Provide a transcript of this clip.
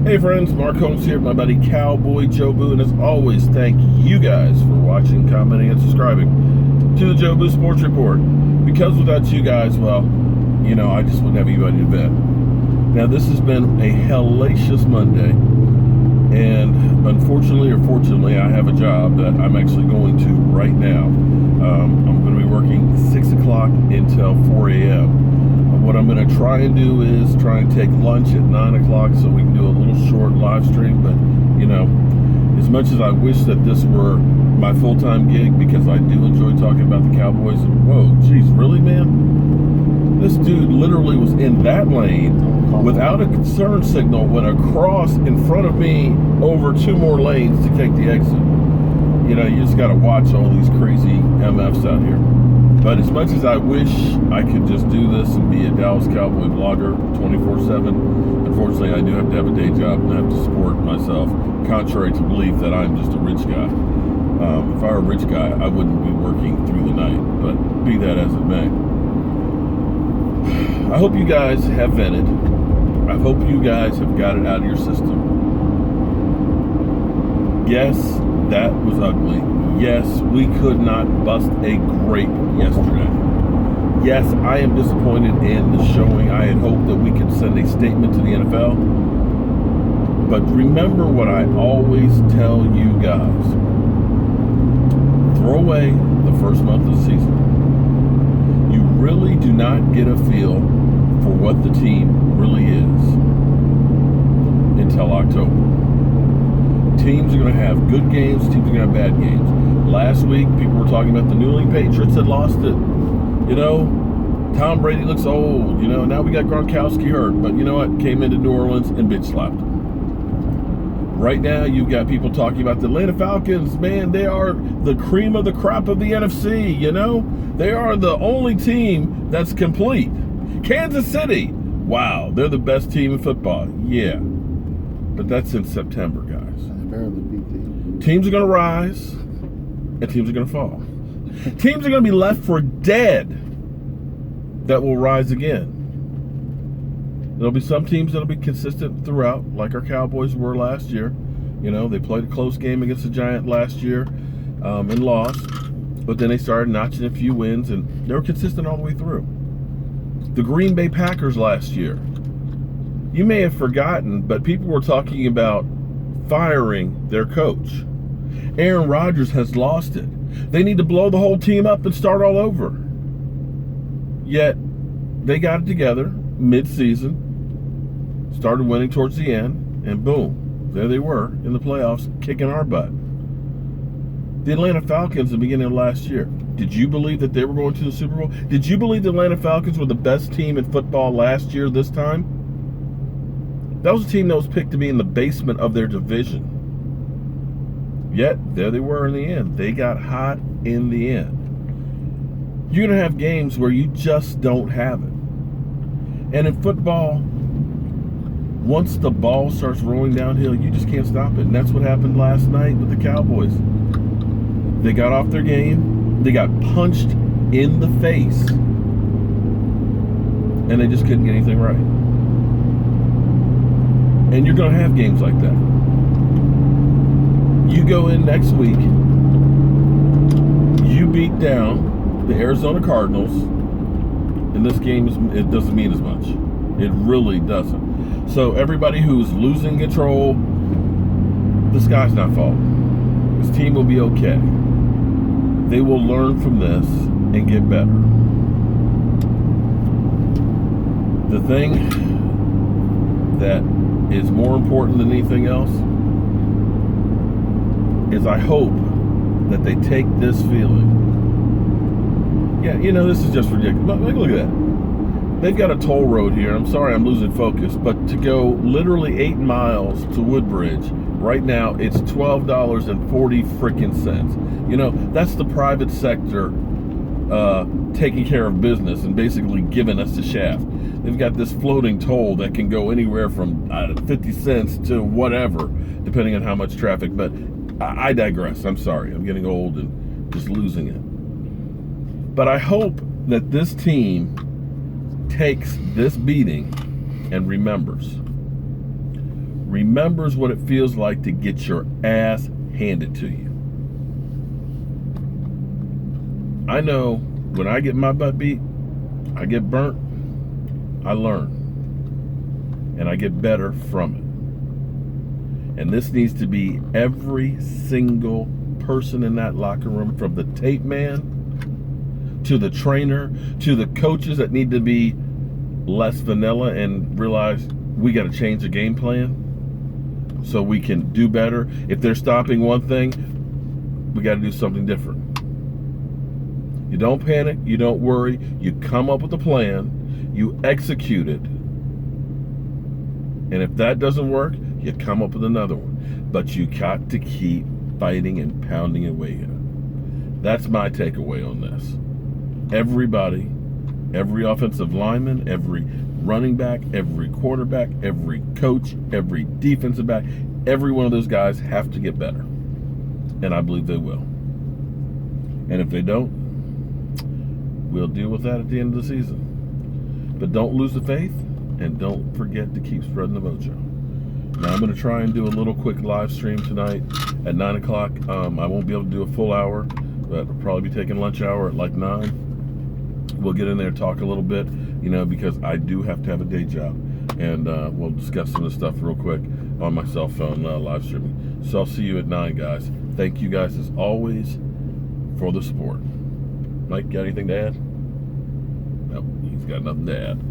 Hey friends, Mark Holmes here with my buddy Cowboy Joe Boo, and as always, thank you guys for watching, commenting, and subscribing to the Joe Boo Sports Report. Because without you guys, well, you know, I just wouldn't have anybody to vent. Now, this has been a hellacious Monday, and unfortunately or fortunately, I have a job that I'm actually going to right now. I'm going to be working 6 o'clock until 4 a.m. What I'm going to try and do is try and take lunch at 9 o'clock so we can do a little short live stream. But, you know, as much as I wish that this were my full-time gig, because I do enjoy talking about the Cowboys. And whoa, geez, really, man? This dude literally was in that lane without a concern signal, went across in front of me over 2 more lanes to take the exit. You know, you just got to watch all these crazy MFs out here. But as much as I wish I could just do this and be a Dallas Cowboy blogger 24/7, unfortunately I do have to have a day job and I have to support myself, contrary to belief that I'm just a rich guy. If I were a rich guy, I wouldn't be working through the night, but be that as it may. I hope you guys have vented. I hope you guys have got it out of your system. Yes, that was ugly. Yes, we could not bust a grape yesterday. Yes, I am disappointed in the showing. I had hoped that we could send a statement to the NFL. But remember what I always tell you guys. Throw away the first month of the season. You really do not get a feel for what the team really is until October. Teams are going to have good games, teams are going to have bad games. Last week, people were talking about the New England Patriots had lost it. You know, Tom Brady looks old. You know, now we got Gronkowski hurt. But you know what? Came into New Orleans and bitch slapped them. Right now, you've got people talking about the Atlanta Falcons. Man, they are the cream of the crop of the NFC, you know? They are the only team that's complete. Kansas City, wow, they're the best team in football. Yeah, but that's in September, guys. Teams are going to rise, and teams are going to fall. Teams are going to be left for dead that will rise again. There'll be some teams that'll be consistent throughout, like our Cowboys were last year. You know, they played a close game against the Giants last year and lost, but then they started notching a few wins, and they were consistent all the way through. The Green Bay Packers last year. You may have forgotten, but people were talking about firing their coach. Aaron Rodgers has lost it. They need to blow the whole team up and start all over. Yet, they got it together mid-season, started winning towards the end, and boom, there they were in the playoffs, kicking our butt. The Atlanta Falcons at the beginning of last year. Did you believe that they were going to the Super Bowl? Did you believe the Atlanta Falcons were the best team in football last year this time? That was a team that was picked to be in the basement of their division. Yet, there they were in the end. They got hot in the end. You're going to have games where you just don't have it. And in football, once the ball starts rolling downhill, you just can't stop it. And that's what happened last night with the Cowboys. They got off their game. They got punched in the face. And they just couldn't get anything right. And you're going to have games like that. You go in next week, you beat down the Arizona Cardinals, and this game, it doesn't mean as much. It really doesn't. So everybody who's losing control, the sky's not falling. This team will be okay. They will learn from this and get better. The thing that is more important than anything else is I hope that they take this feeling. Yeah, you know, this is just ridiculous. Look at that. They've got a toll road here. I'm sorry I'm losing focus, but to go literally 8 miles to Woodbridge, right now it's $12.40 frickin' cents. You know, that's the private sector taking care of business and basically giving us the shaft. They've got this floating toll that can go anywhere from 50 cents to whatever, depending on how much traffic. But I digress. I'm sorry. I'm getting old and just losing it. But I hope that this team takes this beating and remembers. remembers what it feels like to get your ass handed to you. I know when I get my butt beat, I get burnt, I learn. And I get better from it. And this needs to be every single person in that locker room, from the tape man to the trainer to the coaches that need to be less vanilla and realize we got to change the game plan so we can do better. If they're stopping one thing, we got to do something different. You don't panic, you don't worry, you come up with a plan, you execute it, and if that doesn't work, you come up with another one. But you got to keep fighting and pounding away at it. That's my takeaway on this. Everybody, every offensive lineman, every running back, every quarterback, every coach, every defensive back, every one of those guys have to get better. And I believe they will. And if they don't, we'll deal with that at the end of the season. But don't lose the faith, and don't forget to keep spreading the mojo. Now, I'm going to try and do a little quick live stream tonight at 9 o'clock. I won't be able to do a full hour, but I'll probably be taking lunch hour at like 9. We'll get in there and talk a little bit, because I do have to have a day job. And we'll discuss some of the stuff real quick on my cell phone live streaming. So I'll see you at 9, guys. Thank you guys, as always, for the support. Mike, got anything to add? Nope, he's got nothing to add.